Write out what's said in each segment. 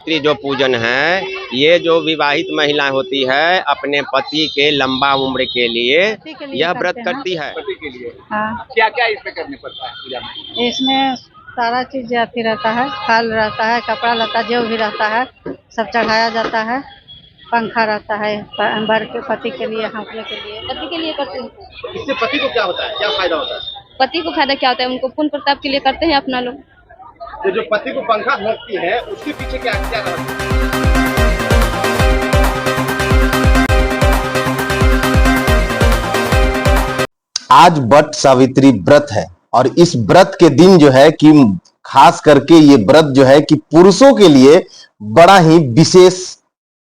सावित्री जो पूजन है, ये जो विवाहित महिला होती है अपने पति के लंबा उम्र के लिए यह व्रत करती है। पति के लिए हाँ, क्या क्या इसमें करने पड़ता है पूजा में? इसमें सारा चीज अथी रहता है, फल रहता है, कपड़ा लता जो भी रहता है सब चढ़ाया जाता है। पंखा रहता है वर के पति के लिए, हाँकने के लिए करते हैं। इससे पति को क्या होता है, क्या फायदा होता है? पति को फायदा क्या होता है, उनको पुण्य प्रताप के लिए करते हैं अपना लोग। तो जो पति को पंखा हाँकती है उसके पीछे क्या क्या रहता है? आज वट सावित्री व्रत है और इस व्रत के दिन जो है कि खास करके ये व्रत जो है कि पुरुषों के लिए बड़ा ही विशेष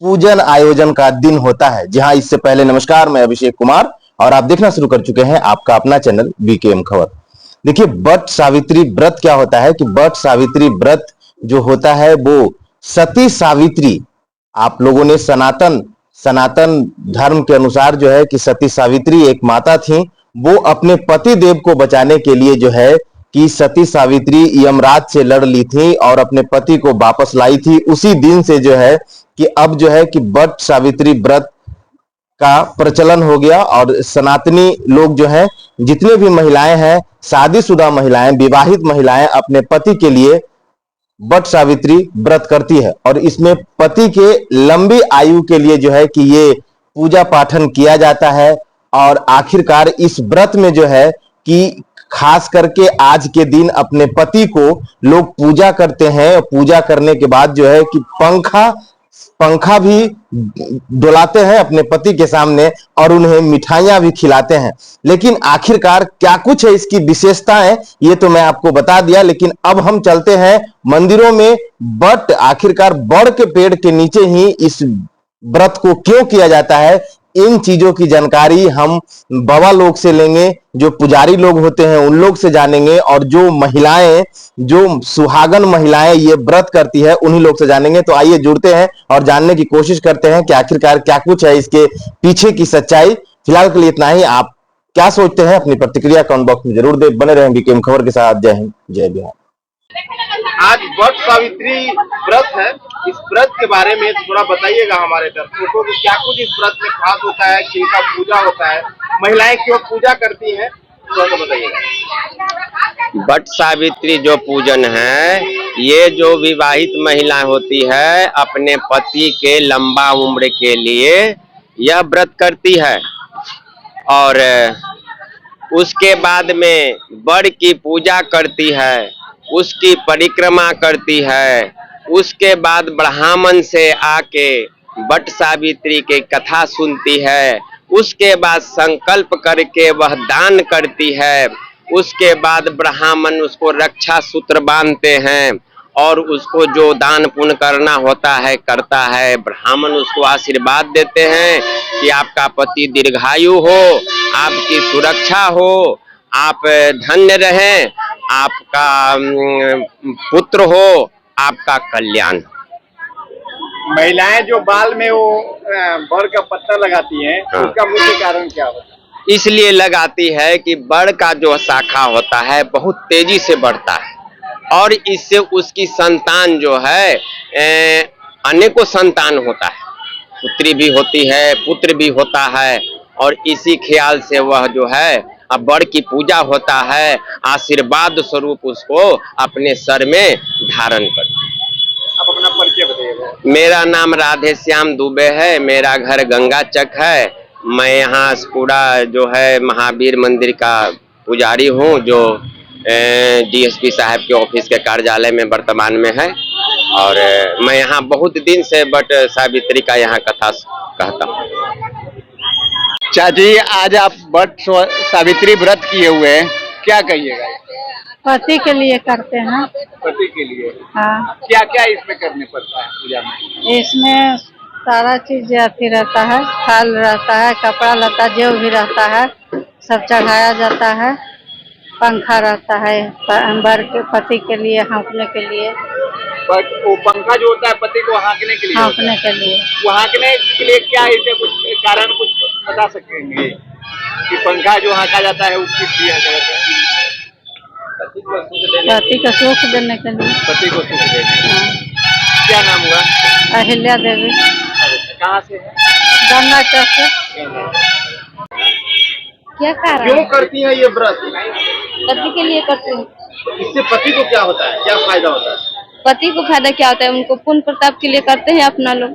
पूजन आयोजन का दिन होता है। जी हाँ, इससे पहले नमस्कार, मैं अभिषेक कुमार और आप देखना शुरू कर चुके हैं आपका अपना चैनल वीकेएम खबर। देखिए, वट सावित्री व्रत क्या होता है कि वट सावित्री व्रत जो होता है वो सती सावित्री, आप लोगों ने सनातन धर्म के अनुसार जो है कि सती सावित्री एक माता थी। वो अपने पति देव को बचाने के लिए जो है कि सती सावित्री यमराज से लड़ ली थी और अपने पति को वापस लाई थी। उसी दिन से जो है कि अब जो है कि वट सावित्री व्रत का प्रचलन हो गया और सनातनी लोग जो है, जितने भी महिलाएं हैं, शादीशुदा महिलाएं, विवाहित महिलाएं अपने पति के लिए वट सावित्री व्रत करती है और इसमें पति के लंबी आयु के लिए जो है कि ये पूजा पाठन किया जाता है। और आखिरकार इस व्रत में जो है कि खास करके आज के दिन अपने पति को लोग पूजा करते हैं। पूजा करने के बाद जो है कि पंखा भी डुलाते हैं अपने पति के सामने और उन्हें मिठाइयां भी खिलाते हैं। लेकिन आखिरकार क्या कुछ है इसकी विशेषताएं, ये तो मैं आपको बता दिया। लेकिन अब हम चलते हैं मंदिरों में। बट आखिरकार बड़ के पेड़ के नीचे ही इस व्रत को क्यों किया जाता है, इन चीजों की जानकारी हम बाबा लोग से लेंगे, जो पुजारी लोग होते हैं उन लोग से जानेंगे और जो महिलाएं, जो सुहागन महिलाएं ये व्रत करती है उन्हीं लोग से जानेंगे। तो आइए जुड़ते हैं और जानने की कोशिश करते हैं कि आखिरकार क्या कुछ है इसके पीछे की सच्चाई। फिलहाल के लिए इतना ही। आप क्या सोचते हैं, अपनी प्रतिक्रिया कमेंट बॉक्स में जरूर दे। बने रहें वीकेएम खबर के साथ। जय हिंद, जय बिहार। आज वट सावित्री व्रत है, इस व्रत के बारे में थोड़ा बताइएगा हमारे दर्शकों को कि क्या कुछ इस व्रत में खास होता है, किसका पूजा होता है, महिलाएं क्यों पूजा करती हैं, थोड़ा बताइएगा। वट सावित्री जो पूजन है, ये जो विवाहित महिला होती है अपने पति के लंबा उम्र के लिए यह व्रत करती है और उसके बाद में वर की पूजा करती है, उसकी परिक्रमा करती है। उसके बाद ब्राह्मण से आके वट सावित्री की कथा सुनती है। उसके बाद संकल्प करके वह दान करती है। उसके बाद ब्राह्मण उसको रक्षा सूत्र बांधते हैं और उसको जो दान पुण्य करना होता है करता है। ब्राह्मण उसको आशीर्वाद देते हैं कि आपका पति दीर्घायु हो, आपकी सुरक्षा हो, आप धन्य रहें, आपका पुत्र हो, आपका कल्याण हो। महिलाएं जो बाल में वो बर का पत्ता लगाती हैं, हाँ। उसका मुख्य कारण क्या होता है? इसलिए लगाती है कि बर का जो शाखा होता है बहुत तेजी से बढ़ता है और इससे उसकी संतान जो है अनेकों संतान होता है, पुत्री भी होती है, पुत्र भी होता है। और इसी ख्याल से वह जो है अब बड़ की पूजा होता है, आशीर्वाद स्वरूप उसको अपने सर में धारण करती है। आप अपना परिचय बताइएगा। मेरा नाम राधे श्याम दुबे है, मेरा घर गंगा चक है। मैं यहाँ पूरा जो है महावीर मंदिर का पुजारी हूँ, जो डीएसपी साहब के ऑफिस के कार्यालय में वर्तमान में है। और मैं यहाँ बहुत दिन से वट सावित्री का यहाँ कथा कहता हूँ। चाची, आज आप वट सावित्री व्रत किए हुए हैं, क्या कहिएगा? पति के लिए करते हैं। पति के लिए हाँ, क्या क्या इसमें करने पड़ता है पूजा में? इसमें सारा चीज अथी रहता है, फल रहता है, कपड़ा लता जो भी रहता है सब चढ़ाया जाता है। पंखा रहता है वर के पति के लिए, हाँकने के लिए। वो पंखा जो होता है पति को हाँकने के लिए होता हाँकने है। के लिए। वो हाँकने के लिए क्या इसके कुछ कारण कुछ बता सकेंगे कि पंखा जो हाँका जाता है वो किस लिए हाँका जाता है? पति को सुख देने के लिए। पति को सुख देने। हाँ। क्या नाम हुआ? अहिल्या देवी, कहाँ से है? गन्ना चौक से। क्या कारण क्यों करती हैं ये व्रत? पति के लिए करते हैं। इससे पति को क्या होता है, क्या फायदा होता है? पति को फायदा क्या होता है, उनको पुण्य प्रताप के लिए करते हैं अपना लोग।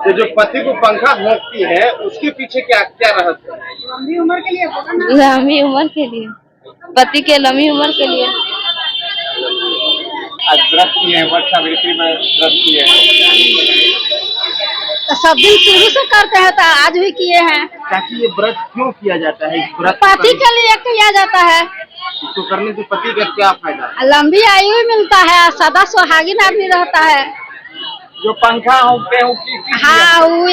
तो जो पति को पंखा भोंकती है उसके पीछे क्या क्या रहस्य है? लंबी उम्र के लिए, पति के लंबी उम्र के लिए। आज व्रत किए हैं, वट सावित्री में व्रत किए हैं। सब दिन शुरू से करते हैं, तो आज भी किए हैं। चाची ये व्रत क्यों किया जाता है? इस व्रत पति के लिए किया जाता है। इसको करने से पति का क्या फायदा है? लंबी आयु मिलता है, सदा सुहागिन आदमी रहता है। जो पंखा होते हैं हाँ, वो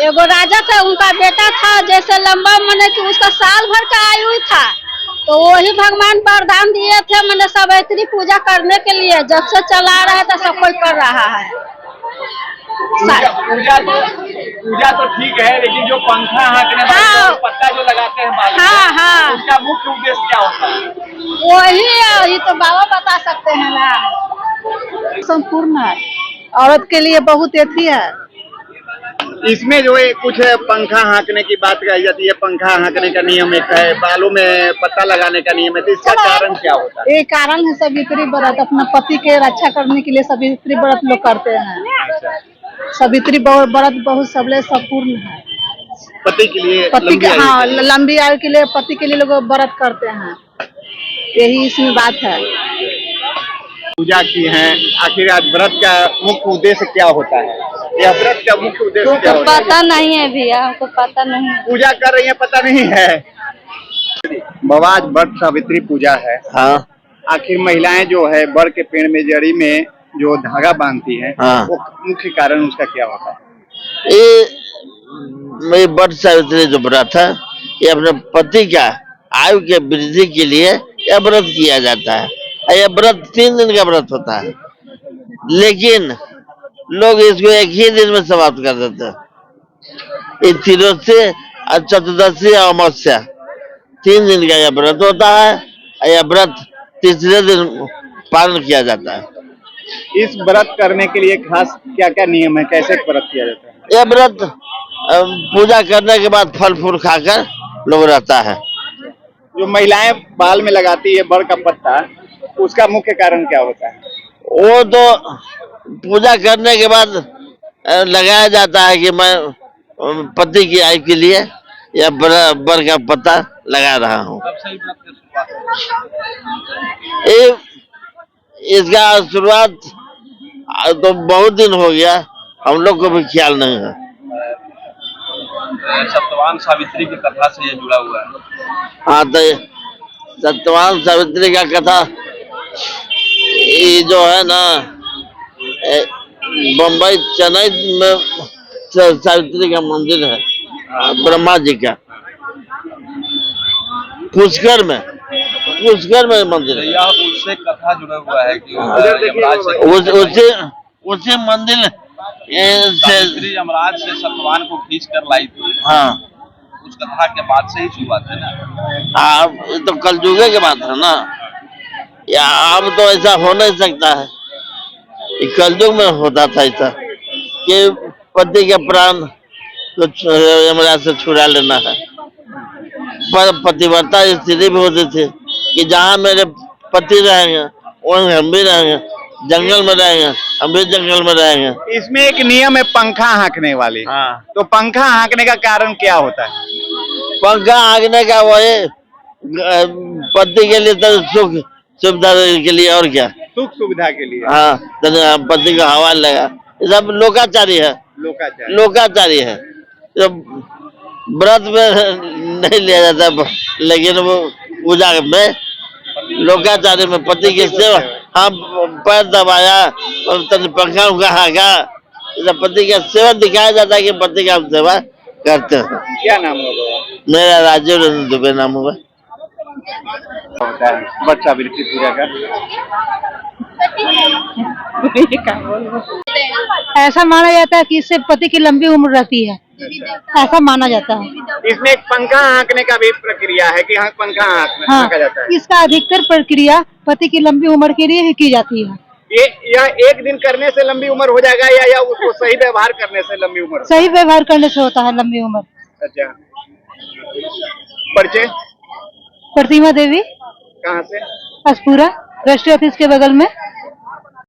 एगो राजा था, उनका बेटा था, जैसे लंबा मैंने कि उसका साल भर का आयु था, तो वही भगवान वरदान दिए थे मैंने सावित्री पूजा करने के लिए। जब से चला रहा है तो सब कोई कर रहा है। पूजा तो ठीक है, लेकिन जो पंखा हाँकने हाँ, वाले पत्ता जो लगाते हैं बाल में, हाँ हाँ, उसका मुख्य उद्देश्य क्या होता है? वही तो बाबा बता सकते हैं ना। संपूर्ण है, औरत के लिए बहुत अथी है। इसमें जो है कुछ पंखा हाँकने की बात कही जाती है, पंखा हाँकने का नियम एक है, बालों में पत्ता लगाने का नियम है, तो इसका कारण क्या होता है? ये कारण है सावित्री व्रत, अपना पति के रक्षा करने के लिए सावित्री व्रत लोग करते हैं। सावित्री व्रत बहुत सबले संपूर्ण है। पति के लिए, पति के, हाँ, लंबी आयु के लिए पति के लिए लोग व्रत करते हैं, यही इसमें बात है। पूजा की है, आखिर आज व्रत का मुख्य उद्देश्य क्या होता है? यह व्रत का मुख्य उद्देश्य क्या होता है? पता नहीं है भैया, हमको पता नहीं है। पूजा कर रही है, पता नहीं है। बाबा आज वट सावित्री पूजा है। हाँ आखिर महिलाएं जो है बर के पेड़ में जड़ी में जो धागा बांधती है, हाँ। वो मुख्य कारण उसका क्या होता है? ये वट सावित्री जो व्रत है, ये अपने पति का आयु के वृद्धि के लिए यह व्रत किया जाता है। यह व्रत 3 दिन का व्रत होता है, लेकिन लोग इसको एक ही दिन में समाप्त कर देते हैं। ये त्रियोदशी और चतुर्दशी और अमावस्या 3 दिन का यह व्रत होता है। यह व्रत तीसरे दिन पालन किया जाता है। इस व्रत करने के लिए खास क्या क्या नियम है, कैसे व्रत किया जाता है? यह व्रत पूजा करने के बाद फल फूल खाकर लोग रहता है। जो महिलाएं बाल में लगाती है बर का पत्ता, उसका मुख्य कारण क्या होता है? वो तो पूजा करने के बाद लगाया जाता है कि मैं पति की आयु के लिए या बर का पत्ता लगा रहा हूँ। इसका शुरुआत तो बहुत दिन हो गया, हम लोग को भी ख्याल नहीं है। सत्यवान सावित्री की कथा से ये जुड़ा हुआ है। हाँ, तो सत्यवान सावित्री का कथा ये जो है ना, बम्बई चेन्नई में सावित्री का मंदिर है, ब्रह्मा जी का, पुष्कर में मंदिर है। यह उससे कथा जुड़ा हुआ है कि यमराज से उसी मंदिर सावित्री यमराज से सत्यवान को खींच कर लाई थी। हाँ, उस कथा के बाद से ही शुरुआत है ना। ये तो कलयुग के बात है ना, या अब तो ऐसा हो नहीं सकता है। कलयुग में होता था ऐसा कि पति के प्राण तो यमराज से छुड़ा लेना है। पर पतिव्रता स्थिति भी होती थी कि जहाँ मेरे पति रहेंगे वहीं हम भी रहेंगे, जंगल में रहेंगे हम भी जंगल में रहेंगे। इसमें एक नियम है पंखा हाँकने वाली। हाँ, तो पंखा हाँकने का कारण क्या होता है? पंखा हाँकने का वही पति के लिए तो सुख सुविधा के लिए, और क्या, सुख सुविधा के लिए। हाँ, तो पति को हवा लगा, ये सब लोकाचारी है। लोकाचारी है, तो व्रत में नहीं लिया जाता, लेकिन वो पूजा में लोकाचारी में पति की सेवा, हाँ, पैर दबाया और पंखा उंखा हाँका, पति का सेवा दिखाया जाता है कि पति का हम सेवा करते हैं। क्या नाम होगा? मेरा राजीव रंजन दुबे नाम होगा। होता है वट सावित्री पूजा का। ऐसा माना जाता है कि इससे पति की लंबी उम्र रहती है, ऐसा माना जाता है। इसमें एक पंखा हाँकने का भी प्रक्रिया है कि हाँ पंखा हाँका जाता है। इसका अधिकतर प्रक्रिया पति की लंबी उम्र के लिए ही की जाती है। ये या एक दिन करने से लंबी उम्र हो जाएगा या उसको सही व्यवहार करने से लंबी उम्र? सही व्यवहार करने से होता है लंबी उम्र। अच्छा, परिचय? प्रतिमा देवी, कहाँ से? असपुरा रजिस्ट्री ऑफिस के बगल में।